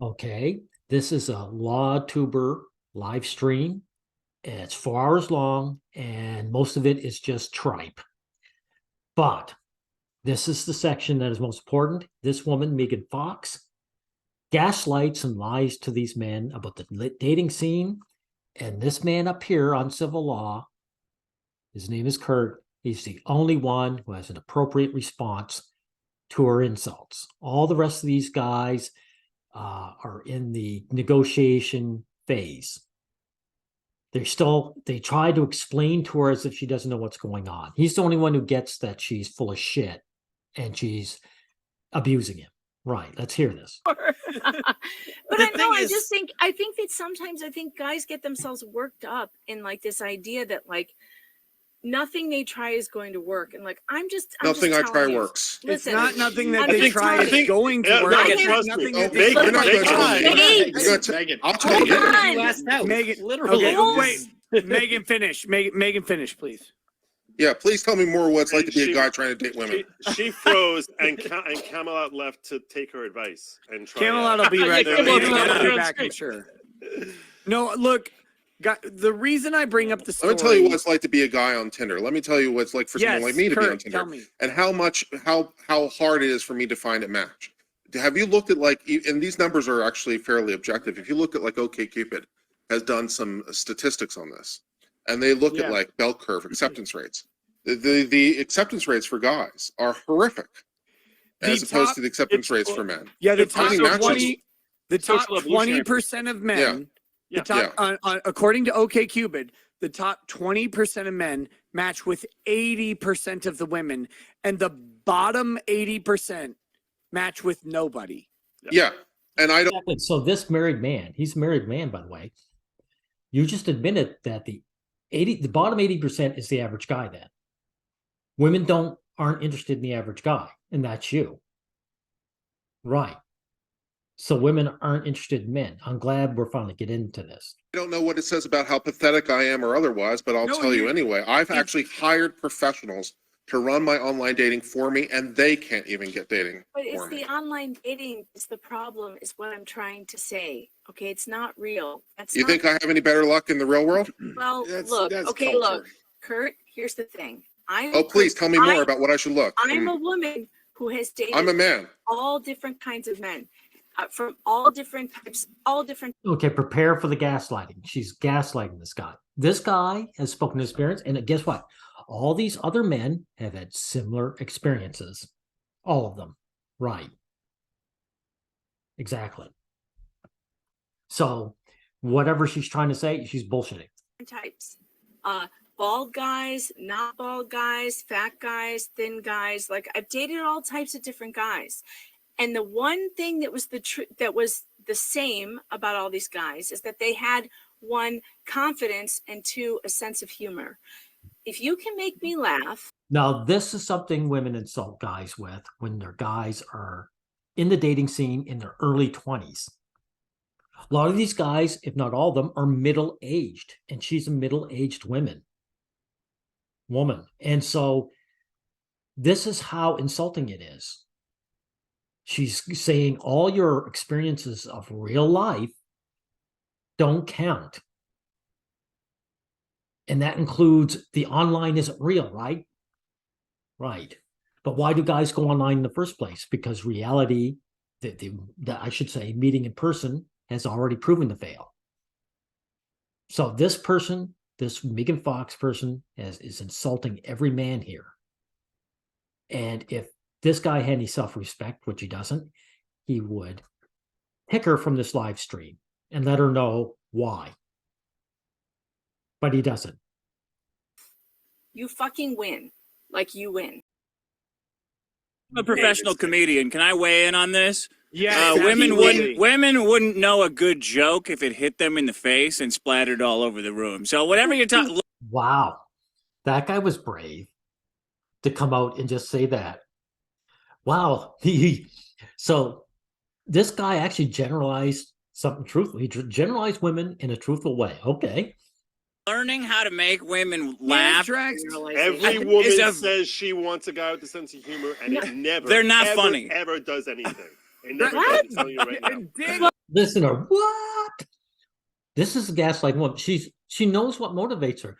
Okay, this is a Law Tuber live stream. It's 4 hours long, and most of it is just tripe. But this is the section that is most important. This woman, Megan Fox, gaslights and lies to these men about the dating scene. And this man up here on Civil Law, his name is Kurt. He's the only one who has an appropriate response to her insults. All the rest of these guys are in the negotiation phase. They try to explain to her as if she doesn't know what's going on. He's the only one who gets that she's full of shit and she's abusing him. Right. Let's hear this. But I think that sometimes guys get themselves worked up in like this idea that like nothing they try is going to work. And like, nothing I try works. Listen, it's not nothing that they try is going to work. Megan, I'll tell you. Megan, literally. Okay, wait. Megan, finish. Megan, finish, please. Yeah, please tell me more what it's like to be a guy trying to date women. She froze, and Camelot left to take her advice. And try Camelot will be right there. Camelot will be back, I'm sure. No, look. The reason I bring up the story. Let me tell you what it's like to be a guy on Tinder. Let me tell you what it's like for someone like me to be on Tinder. Tell me. And how hard it is for me to find a match. Have you looked at like, and these numbers are actually fairly objective. If you look at like OkCupid has done some statistics on this, and they look at like bell curve acceptance rates. The acceptance rates for guys are horrific as opposed to the acceptance rates for men. Yeah, the top 20% of men. According to OkCupid, the top 20% of men match with 80% of the women, and the bottom 80% match with nobody. Yeah, and I don't. So this married man, he's a married man, by the way. You just admitted that the bottom 80% is the average guy. Then women aren't interested in the average guy, and that's you, right? So women aren't interested in men. I'm glad we're finally getting into this. I don't know what it says about how pathetic I am or otherwise, but I'll tell you anyway. I've actually hired professionals to run my online dating for me, and they can't even get dating. But it's the online dating is the problem, is what I'm trying to say. Okay, it's not real. You think I have any better luck in the real world? Well, look, Kurt, here's the thing. Please tell me more about what I should look. I'm a woman who has dated I'm a man. all different kinds of men. From all different types, all different. Okay, prepare for the gaslighting. She's gaslighting this guy. This guy has spoken to his parents, and guess what? All these other men have had similar experiences. All of them. Right. Exactly. So whatever she's trying to say, she's bullshitting. Types. Bald guys, not bald guys, fat guys, thin guys. Like I've dated all types of different guys. And the one thing that was the same about all these guys is that they had, one, confidence, and two, a sense of humor. If you can make me laugh. Now, this is something women insult guys with when their guys are in the dating scene in their early 20s. A lot of these guys, if not all of them, are middle-aged, and she's a middle-aged woman. And so this is how insulting it is. She's saying all your experiences of real life don't count. And that includes the online isn't real, right? Right. But why do guys go online in the first place? Because reality, I should say, meeting in person has already proven to fail. So this person, this Megan Fox person, is insulting every man here. And if this guy had any self-respect, which he doesn't, he would pick her from this live stream and let her know why. But he doesn't. You fucking win. Like you win. I'm a professional comedian. Can I weigh in on this? Yeah, women wouldn't know a good joke if it hit them in the face and splattered all over the room. So whatever you're talking. Wow, that guy was brave to come out and just say that. Wow, so this guy actually generalized something truthful. He generalized women in a truthful way. Okay. Learning how to make women laugh. Every woman says she wants a guy with a sense of humor, and it never. They're not funny. Ever does anything. And never What? I'm telling you right now. Dig- Listener, what? This is a gaslighting woman. She knows what motivates her.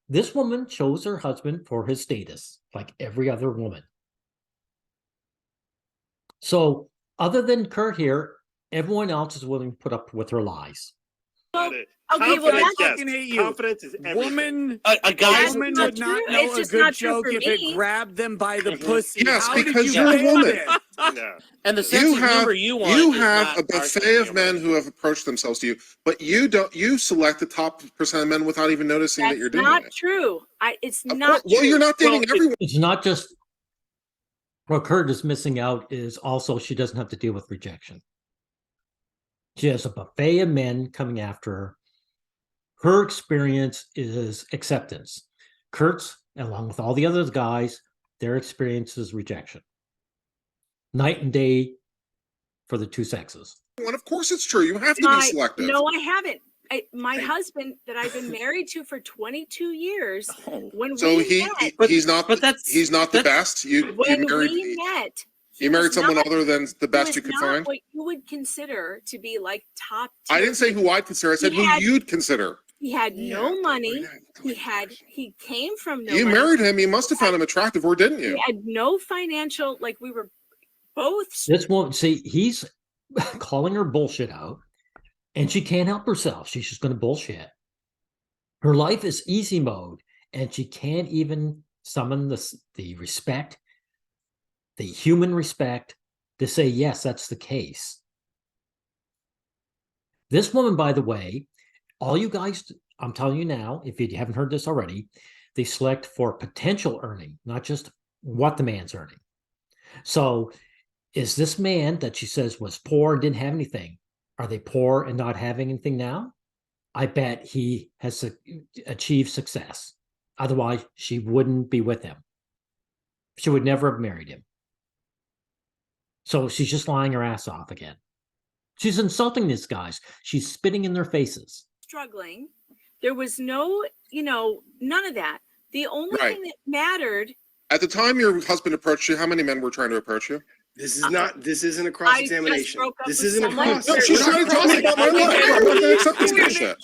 This woman chose her husband for his status, like every other woman. So, other than Kurt here, everyone else is willing to put up with her lies. Got it. Okay, well, Confidence, that's- yes. Fucking hate you. Confidence is everything. Woman, A guy. That's woman not would not true. know It's a just good not true joke for if me. it grabbed them by the Mhm. pussy. Yes, How because did you you're a fail woman. it? Yeah. And the sense You of humor have you want. you is have not a our buffet sense of humor. men who have approached themselves to you, but you don't. You select the top percent of men without even noticing that That's you're doing not it. true. It's Of not course- well, true. you're not dating Well, everyone. It's not just what Kurt is missing out is also she doesn't have to deal with rejection. She has a buffet of men coming after her. Her experience is acceptance. Kurt's, along with all the other guys, their experience is rejection. Night and day for the two sexes. Well, of course, it's true. You have to be My, selective. no, I haven't. My husband that I've been married to for 22 years, Oh. when So we he's met, but that's he's not the best. You when married we met, he you married was someone not- other than the he best was you could not find. what you would consider to be like top I tier. didn't say who I'd consider. I said He who had- you'd consider. He had no Yeah, money. yeah, He came from no You money. married him. You must have found him attractive, or didn't you? He had no financial, like we were both. This won't see, he's calling her bullshit out, and she can't help herself. She's just going to bullshit. Her life is easy mode, and she can't even summon the respect, the human respect, to say, yes, that's the case. This woman, by the way, all you guys, I'm telling you now, if you haven't heard this already, they select for potential earning, not just what the man's earning. So is this man that she says was poor and didn't have anything, are they poor and not having anything now? I bet he has achieved success. Otherwise, she wouldn't be with him. She would never have married him. So she's just lying her ass off again. She's insulting these guys. She's spitting in their faces. Struggling. There was no, none of that. The only Right. thing that mattered. At the time your husband approached you, how many men were trying to approach you? This isn't a cross examination. broke up This with isn't a someone. cross. No, she's trying to tell me about my life. I'm not going to accept this bullshit.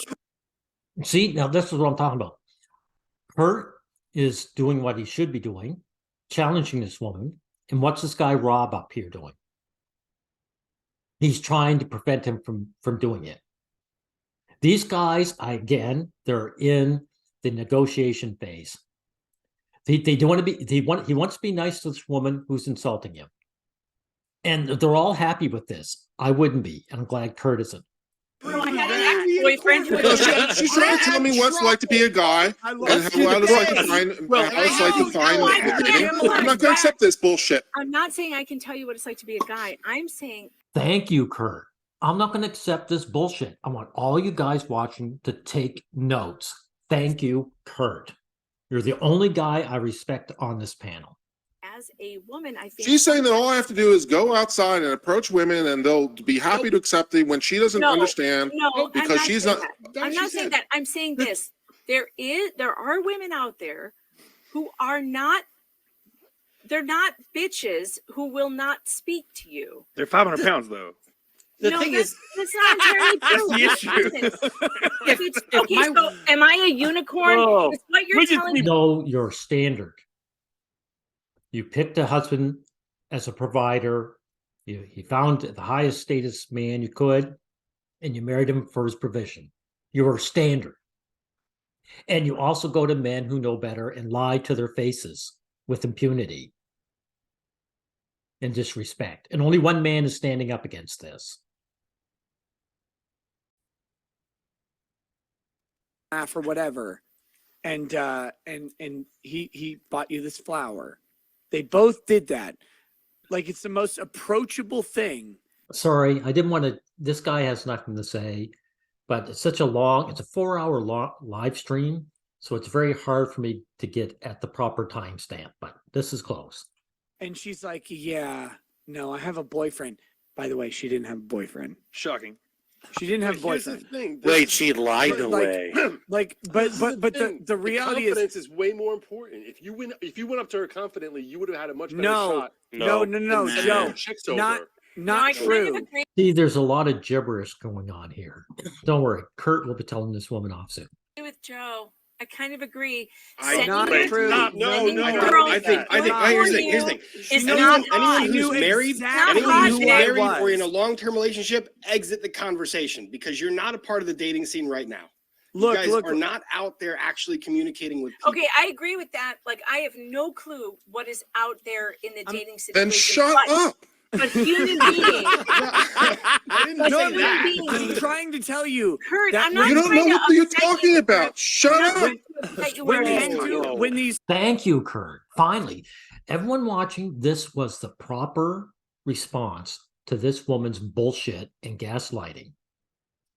See, now this is what I'm talking about. Kurt is doing what he should be doing, challenging this woman. And what's this guy Rob up here doing? He's trying to prevent him from doing it. These guys, again, they're in the negotiation phase. They don't want to be. He wants to be nice to this woman who's insulting him, and they're all happy with this. I wouldn't be, and I'm glad Kurt isn't. No, I had an ex-boyfriend who No, she's trying to tell me what it's like to be a guy I and love how it's like to this. find. Well, how it's like to find. no, I can't. I'm not going to accept this bullshit. I'm not saying I can tell you what it's like to be a guy. I'm saying Thank you, Kurt. I'm not going to accept this bullshit. I want all you guys watching to take notes. Thank you, Kurt. You're the only guy I respect on this panel. as a woman, I think She's saying that all I have to do is go outside and approach women, and they'll be happy to accept it when she doesn't No, understand. no, because she's saying not- that. that's I'm what not she saying said. that. I'm saying this. There are women out there who are not. They're not bitches who will not speak to you. They're 500 pounds though. The No, thing that's, is, that's not entirely true. the issue. Listen, if, if okay, my so am I a unicorn? Whoa. Is what you're We just telling me? Know your standard. You picked a husband as a provider. You found the highest status man you could, and you married him for his provision. Your standard. And you also go to men who know better and lie to their faces with impunity and disrespect. And only one man is standing up against this. Or whatever, and he bought you this flower. They both did that. Like, it's the most approachable thing. Sorry, I didn't want to. This guy has nothing to say, but it's such a long, it's a 4-hour long live stream. So it's very hard for me to get at the proper timestamp, but this is close. And she's like, yeah, no, I have a boyfriend. By the way, she didn't have a boyfriend. Shocking. She didn't have a But here's the boyfriend. thing. wait, she lied Like- away. Like, but This is thing. the reality is, confidence is way more important. If you went up to her confidently, you would have had a much better No, shot. no, than Joe, sending chicks not- over. Not I kind true. of agree See, there's a lot of gibberish going on here. Don't worry, Kurt will be telling this woman off soon. with Joe. I kind of agree. I Sending Not your- true. Stop. No, sending no, your no. girl I think here's the thing. Here's the thing. It's Anyone, not anyone hot. who's You married, exactly anyone who's who I married was. or in a long-term relationship, exit the conversation because you're not a part of the dating scene right now. Look, you guys look. are not out there actually communicating with people. Okay, I agree with that. Like, I have no clue what is out there in the dating situation. Then shut up. But human beings, I didn't But say human that. beings- I'm trying to tell you. Kurt, That I'm not You don't trying know to what you're upset talking you. about. Shut I'm up. not trying to upset you When where these it is. two, when these Thank you, Kurt. Finally, everyone watching, this was the proper response to this woman's bullshit and gaslighting.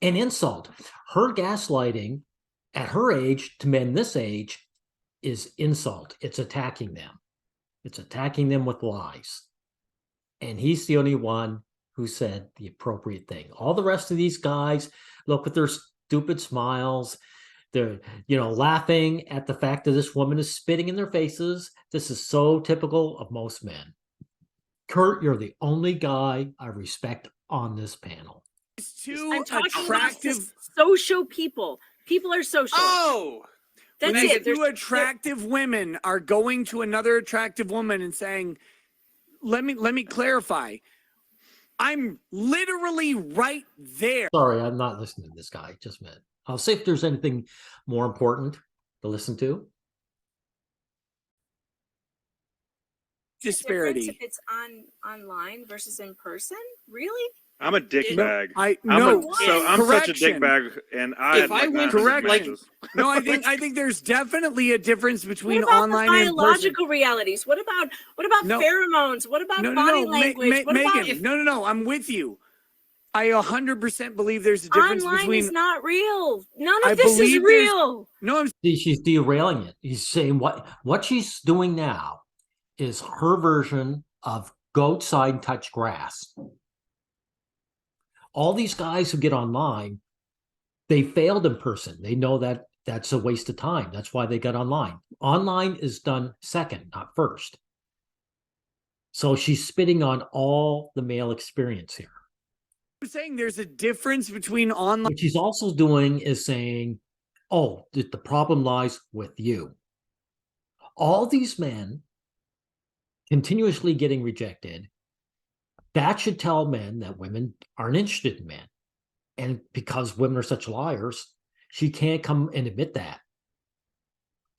An insult. Her gaslighting at her age to men this age is insult. It's attacking them. It's attacking them with lies. And he's the only one who said the appropriate thing. All the rest of these guys look with their stupid smiles. They're, laughing at the fact that this woman is spitting in their faces. This is so typical of most men. Kurt, you're the only guy I respect on this panel. two I'm talking attractive. about social people. People are social. Oh, That's when it. two attractive women are going to another attractive woman and saying, "Let me clarify. I'm literally right there." Sorry, I'm not listening to this guy. Just a minute. I'll see if there's anything more important to listen to. Disparity. If it's online versus in person, really? I'm a dick No, bag. I I'm no. I'm such a dick Correction. bag, and I If had I like went 900 correction. matches. No, I think there's definitely a difference between What about online the and in person. biological realities? What about No. pheromones? What about No, body no, language? What Megan. about No. I'm with you. I 100% believe there's a difference online between. is not real. None I of this is believe there's- real. No, I'm See, she's derailing it. He's saying what she's doing now is her version of go outside and touch grass. All these guys who get online, they failed in person. They know that that's a waste of time. That's why they got online. Online is done second, not first. So she's spitting on all the male experience here. saying there's a difference between online. What she's also doing is saying, oh, the problem lies with you. All these men continuously getting rejected, that should tell men that women aren't interested in men. And because women are such liars, she can't come and admit that.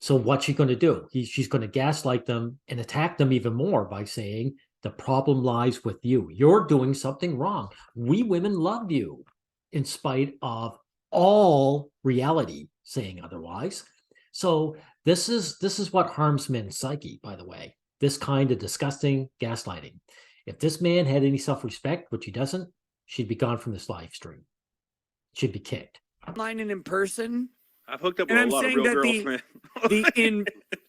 So what's she going to do? She's going to gaslight them and attack them even more by saying, the problem lies with you. You're doing something wrong. We women love you in spite of all reality saying otherwise. So this is what harms men's psyche, by the way. This kind of disgusting gaslighting. If this man had any self-respect, which he doesn't, she'd be gone from this live stream. She'd be kicked. Online and in person. I've hooked up And with I'm a lot of saying real that girls, man.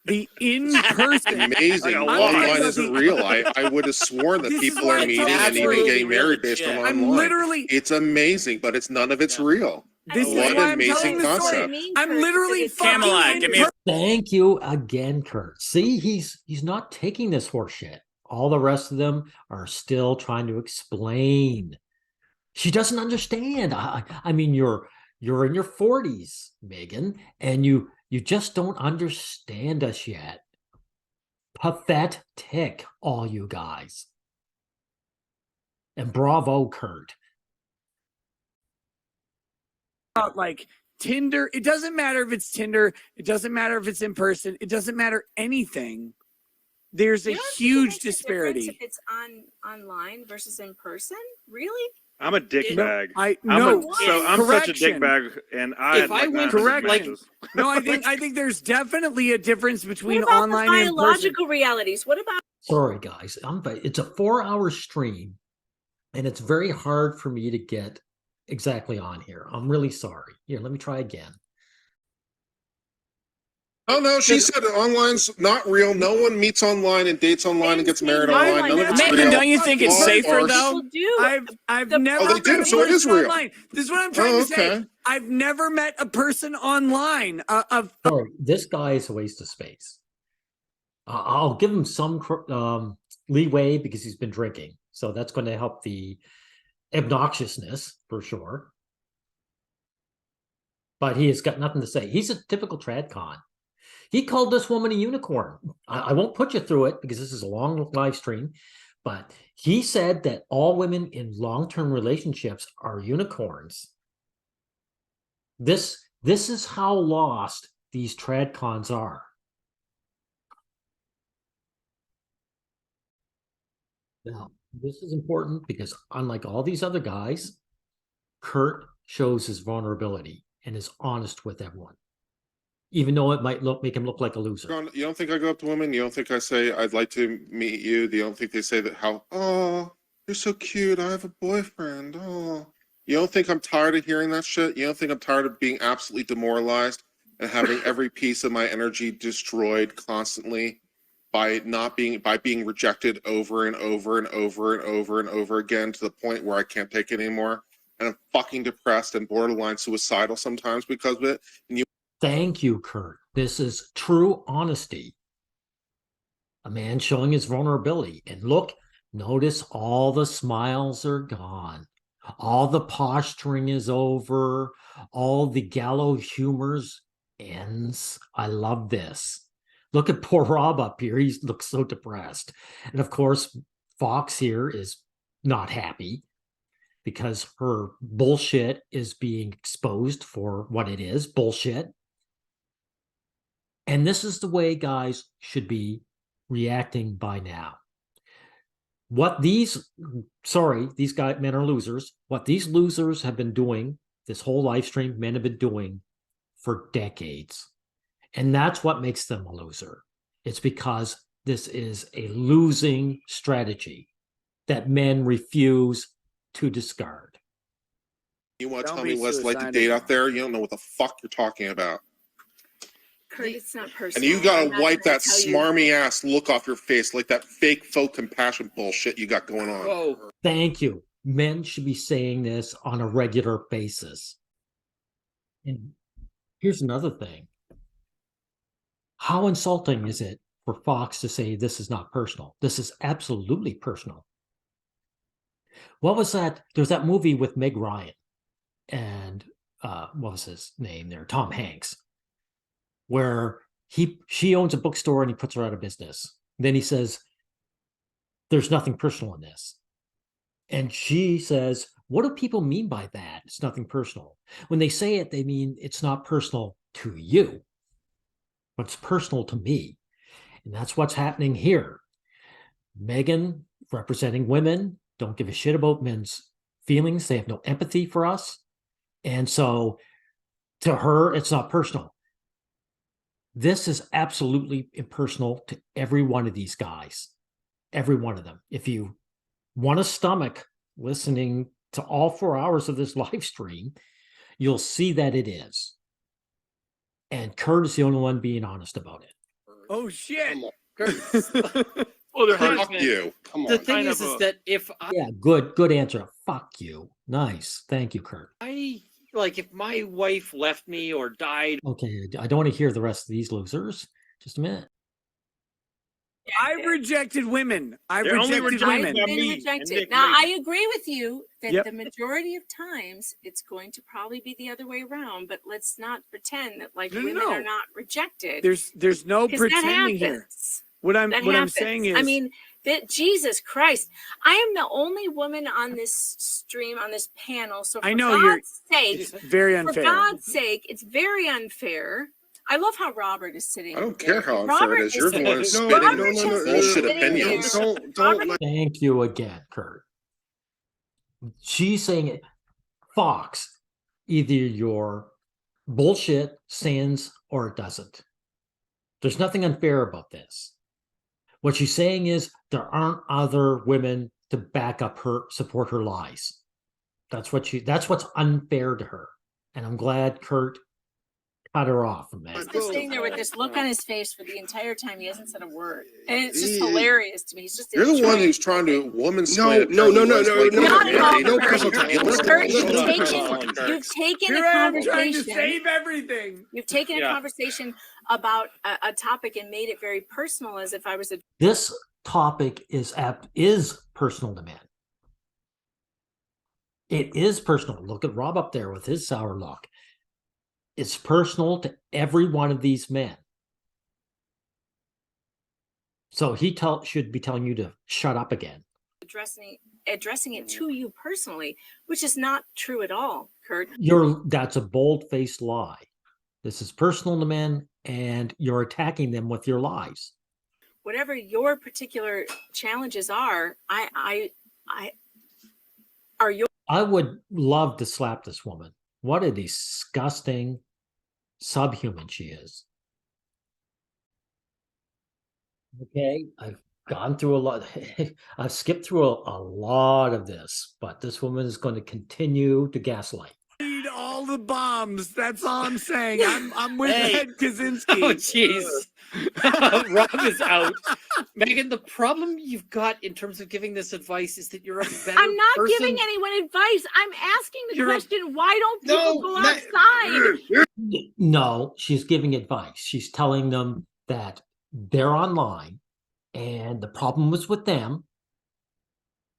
the in person. Amazing. I got Online one. isn't real. I would have sworn that This is people why are I'm meeting and even absolutely getting married based on I'm online. literally. It's amazing, but it's none of it's real. This is What why an I'm amazing telling the concept. story. I'm literally fucking Camelot, in give me a- Thank you again, Kurt. See, he's not taking this horse shit. All the rest of them are still trying to explain. She doesn't understand. I mean, you're in your 40s, Megan, and you just don't understand us yet. Pathetic, all you guys. And bravo, Kurt. about like Tinder. It doesn't matter if it's Tinder. It doesn't matter if it's in person. It doesn't matter anything. There's a You don't think it huge makes a difference disparity. if it's online versus in person, really? I'm a dick No, bag. I'm I'm such a dick correction. bag, and I If had I like went 900 correction. matches. No, I think there's definitely a difference between What about online the and in person. biological realities? What about Sorry, guys. It's a 4-hour stream, and it's very hard for me to get exactly on here. I'm really sorry. Here, let me try again. Oh no, she said online's not real. No one meets online and dates online and gets married online. None of it's Megan, real. don't you think it's All safer farce. though? people do? I've The- never Oh, they do, met a so it is person real. online. This is what I'm trying Oh, to say. okay. I've never met a person online. Sorry, this guy is a waste of space. I'll give him some leeway because he's been drinking. So that's going to help the obnoxiousness for sure. But he has got nothing to say. He's a typical tradcon. He called this woman a unicorn. I won't put you through it because this is a long live stream, but he said that all women in long-term relationships are unicorns. This is how lost these tradcons are. Now, this is important because unlike all these other guys, Kurt shows his vulnerability and is honest with everyone, even though it might make him look like a loser. You don't think I go up to women? You don't think I say, I'd like to meet you? You don't think they say that oh, you're so cute. I have a boyfriend. Oh, you don't think I'm tired of hearing that shit? You don't think I'm tired of being absolutely demoralized and having every piece of my energy destroyed constantly by being rejected over and over and over and over and over again to the point where I can't take it anymore? And I'm fucking depressed and borderline suicidal sometimes because of it. And Thank you, Kurt. This is true honesty. A man showing his vulnerability. And look, notice all the smiles are gone. All the posturing is over. All the gallow humors ends. I love this. Look at poor Rob up here. He looks so depressed. And of course, Fox here is not happy because her bullshit is being exposed for what it is, bullshit. And this is the way guys should be reacting by now. What these men are losers. What these losers have been doing, this whole live stream, men have been doing for decades. And that's what makes them a loser. It's because this is a losing strategy that men refuse to discard. you want to tell me what it's like to date out there? You don't know what the fuck you're talking about. Kurt, it's not personal. And you gotta wipe that smarmy ass look off your face, like that fake faux compassion bullshit you got going on. Whoa. Thank you. Men should be saying this on a regular basis. And here's another thing. How insulting is it for Fox to say this is not personal? This is absolutely personal. What was that? There's that movie with Meg Ryan and what was his name there? Tom Hanks, where she owns a bookstore and he puts her out of business. Then he says, there's nothing personal in this. And she says, what do people mean by that? It's nothing personal. When they say it, they mean it's not personal to you, but it's personal to me. And that's what's happening here. Megan, representing women, don't give a shit about men's feelings. They have no empathy for us. And so to her, it's not personal. This is absolutely impersonal to every one of these guys, every one of them. If you want to stomach listening to all 4 hours of this live stream, you'll see that it is. And Kurt is the only one being honest about it. Oh, shit. Well, there has Fuck been you. Come on. The thing kind is of a- that if Yeah, good answer. Fuck you. Nice. Thank you, Kurt. if my wife left me or died, Okay, I don't want to hear the rest of these losers. Just a minute. I rejected women. I They're only rejected rejecting women. them. Been Me and rejected. Nick Now, Reagan. I agree with you that Yep. the majority of times it's going to probably be the other way around, but let's not pretend that No, women no. are not rejected. There's no 'Cause that pretending here. happens. What I'm That what I'm happens. saying is, I mean, that Jesus Christ, I am the only woman on this stream, on this panel. So for I know you're- God's sake, it's very for unfair. God's sake, it's very unfair. I love how Robert is sitting. I don't there. care how unfair it is. You're the one who's No, spitting Robert is bullshit sitting opinions. there. Don't let Thank you again, Kurt. She's saying it. Fox, either your bullshit stands or it doesn't. There's nothing unfair about this. What she's saying is there aren't other women to back up her, support her lies. That's what's unfair to her. And I'm glad Kurt cut her off from that. He's just sitting there with this look on his face for the entire time. He hasn't said a word, and it's just hilarious to me. He's just You're the one enjoying who's trying to No, woman-splain. no, no, no, no, no, Not at all, no Kurt. personal time. Kurt, you've Hold on, taken hold on, Kurt. you've taken Here a I am trying to conversation. save everything. You've taken a Yeah. conversation about a topic and made it very personal, as if I was a. This topic is personal to men. It is personal. Look at Rob up there with his sour luck. It's personal to every one of these men. So he should be telling you to shut up again. Addressing it to you personally, which is not true at all, Kurt. That's a bold-faced lie. This is personal to men, and you're attacking them with your lies. Whatever your particular challenges are, I would love to slap this woman. What a disgusting subhuman she is. Okay, I've gone through a lot. I've skipped through a lot of this, but this woman is going to continue to gaslight. Need all the bombs. That's all I'm saying. I'm with Ed Kaczynski. Oh, jeez. Rob is out. Megan, the problem you've got in terms of giving this advice is that you're a better I'm not person. giving anyone advice. I'm asking the question, why don't people go outside? No, she's giving advice. She's telling them that they're online and the problem was with them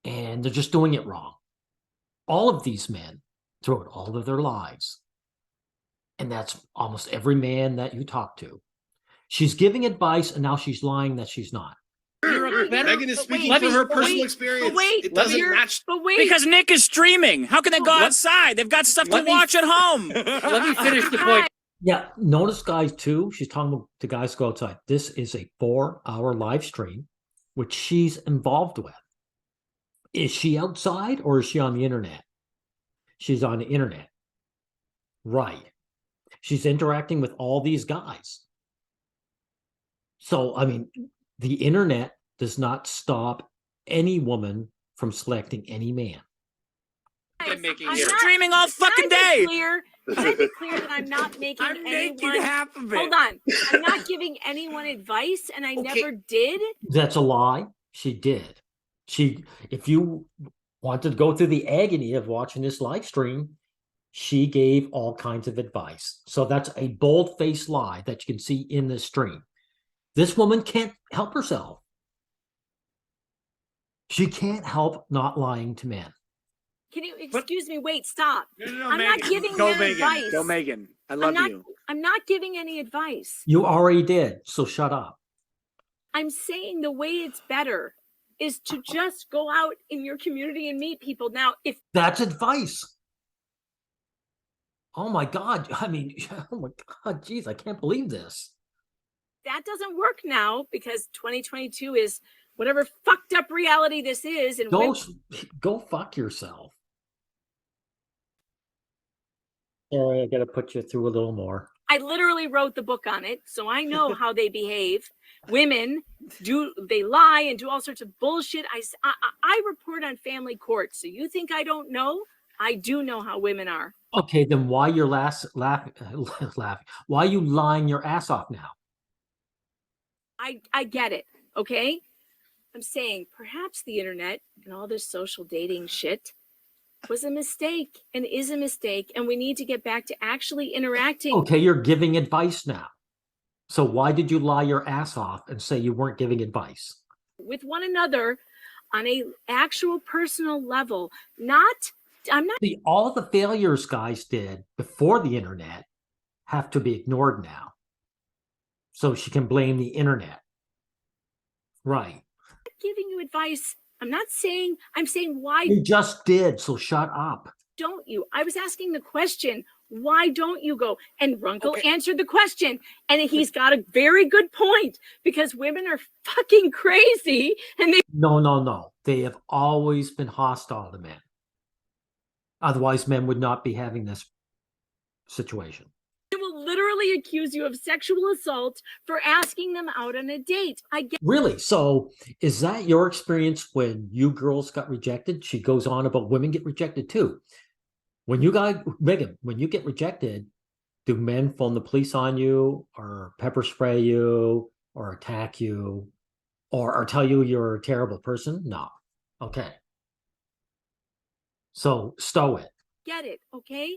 and they're just doing it wrong. All of these men throughout all of their lives. And that's almost every man that you talk to. She's giving advice and now she's lying that she's not. Megan is speaking from her personal experience. It doesn't match. Because Nick is streaming. How can they go outside? They've got stuff to watch at home. Let me finish the point. Yeah, notice guys too, she's talking to guys go outside. This is a 4-hour live stream, which she's involved with. Is she outside or is she on the internet? She's on the internet. Right. She's interacting with all these guys. So, I mean, the internet does not stop any woman from selecting any man. You're streaming all fucking day. Can I be clear that I'm not making anyone... half of it. Hold on. I'm not giving anyone advice, and I never did. That's a lie. She did. If you wanted to go through the agony of watching this live stream, she gave all kinds of advice. So that's a bold-faced lie that you can see in this stream. This woman can't help herself. She can't help not lying to men. Can you excuse me? Wait, stop. No, I'm Megan. not giving Go, your Megan. advice. Go, Megan. I love you. I'm not giving any advice. You already did, so shut up. I'm saying the way it's better is to just go out in your community and meet people. Now, if that's advice. Oh my God. I mean, oh my God, geez, I can't believe this. That doesn't work now because 2022 is whatever fucked up reality this is. And go fuck yourself. Sorry, I got to put you through a little more. I literally wrote the book on it, so I know how they behave. Women they lie and do all sorts of bullshit. I report on family court, so you think I don't know? I do know how women are. Okay, then why you're laughing? Why are you lying your ass off now? I get it, okay? I'm saying perhaps the internet and all this social dating shit was a mistake and is a mistake, and we need to get back to actually interacting. Okay, you're giving advice now. So why did you lie your ass off and say you weren't giving advice? With one another on a actual personal level. See, all the failures guys did before the internet have to be ignored now. So she can blame the internet. Right. I'm not giving you advice. I'm saying why you just did, so shut up. Don't you? I was asking the question, why don't you go? And Runkle answered the question, and he's got a very good point because women are fucking crazy. And No. They have always been hostile to men. Otherwise, men would not be having this situation. They will literally accuse you of sexual assault for asking them out on a date. Really? So is that your experience when you girls got rejected? She goes on about women get rejected too. Megan, when you get rejected, do men phone the police on you or pepper spray you or attack you or tell you you're a terrible person? No. Okay. So stow it. Get it, okay?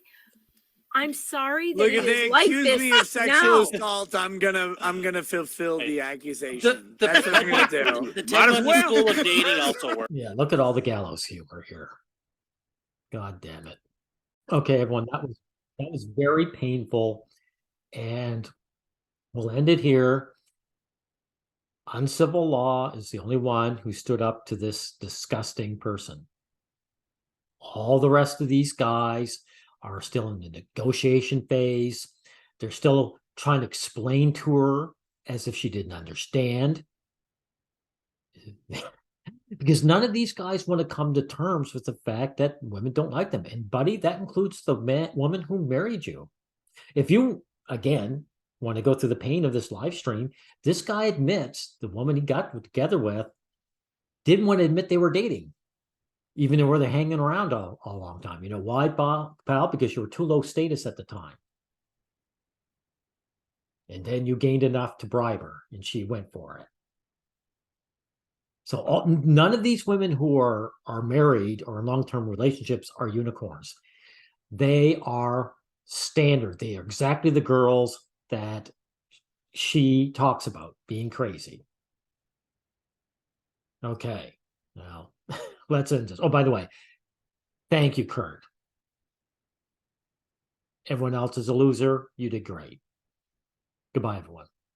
I'm sorry that Look at it is they like accuse this me of sexual now. assault. I'm gonna fulfill the accusation. That's what I'm gonna do. The take on the school of dating also works. Yeah, look at all the gallows humor here. God damn it. Okay, everyone, that was very painful, and we'll end it here. Uncivil Law is the only one who stood up to this disgusting person. All the rest of these guys are still in the negotiation phase. They're still trying to explain to her as if she didn't understand. Because none of these guys want to come to terms with the fact that women don't like them. And buddy, that includes the woman who married you. If you, again, want to go through the pain of this live stream, this guy admits the woman he got together with didn't want to admit they were dating, even though they're hanging around a long time. You know why, pal? Because you were too low status at the time. And then you gained enough to bribe her, and she went for it. So none of these women who are married or in long-term relationships are unicorns. They are standard. They are exactly the girls that she talks about being crazy. Okay, now let's end this. Oh, by the way, thank you, Kurt. Everyone else is a loser. You did great. Goodbye, everyone.